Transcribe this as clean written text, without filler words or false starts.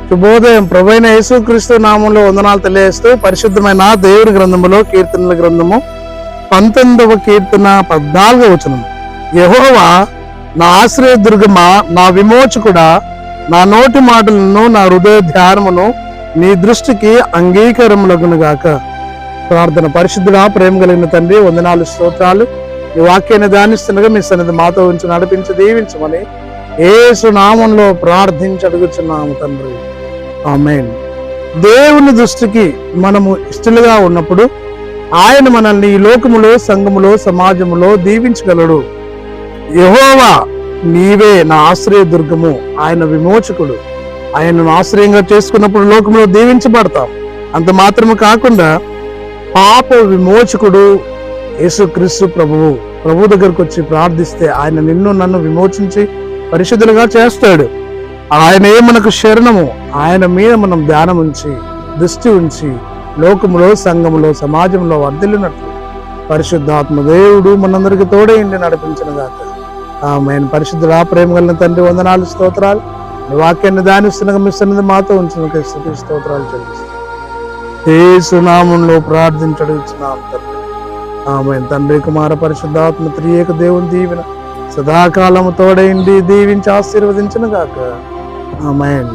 శుభోదయం. ప్రభువైన యేసుక్రీస్తు నామంలో వందనాలు తెలియజేస్తూ పరిశుద్ధమైన దేవుని గ్రంథములో కీర్తనల గ్రంథము 19వ కీర్తన 14వ వచనం. యెహోవా నా ఆశ్రయదుర్గమా, నా విమోచకుడా, నా నోటి మాటలను నా హృదయ ధ్యానమును నీ దృష్టికి అంగీకారములగును గాక. ప్రార్థన. పరిశుద్ధుడా, ప్రేమ కలిగిన తండ్రి, వందనాలు, స్తోత్రాలు. ఈ వాక్యాన్ని ధ్యానిస్తుండగా మీ సన్నిధి మాతో ఉంచి నడిపించి దీవించమని యేసు నామంలో ప్రార్థించి అడుగుచున్నాము తండ్రి. ఆమేన్. దేవుని దృష్టికి మనము ఇష్టలుగా ఉన్నప్పుడు ఆయన మనల్ని ఈ లోకములో, సంఘములో, సమాజములో దీవించగలడు. యెహోవా నీవే నా ఆశ్రయ దుర్గము, ఆయన విమోచకుడు. ఆయనను ఆశ్రయంగా చేసుకున్నప్పుడు లోకములో దీవించబడతాం. అంత మాత్రమే కాకుండా పాప విమోచకుడు యేసుక్రీస్తు ప్రభు దగ్గరకు వచ్చి ప్రార్థిస్తే ఆయన నిన్ను నన్ను విమోచించి పరిశుద్ధులుగా చేస్తాడు. ఆయనే మనకు శరణము. ఆయన మీద మనం ధ్యానం ఉంచి దృష్టి ఉంచి లోకములో, సంఘములో, సమాజంలో వర్ధిల్లినట్లు పరిశుద్ధాత్మ దేవుడు మనందరికి తోడైండి నడిపించిన గాక. ఆమేన్. పరిశుద్ధుడా, ప్రేమ కలిగిన తండ్రి, వందనాలు, స్తోత్రాలు. నీ వాక్యాన్ని ధ్యానిస్తున్న మీ సన్నిధి మాతో ఉంచిన స్తుతి స్తోత్రాలు చెల్లిస్తాం. యేసు నామంలో ప్రార్థించడుచున్నాం తండ్రి. ఆమేన్. తండ్రి, కుమార, పరిశుద్ధాత్మ త్రియేక దేవుని దీవెన సదాకాలము తోడైండి దీవించి ఆశీర్వదించిన గాక. ఆమేన్.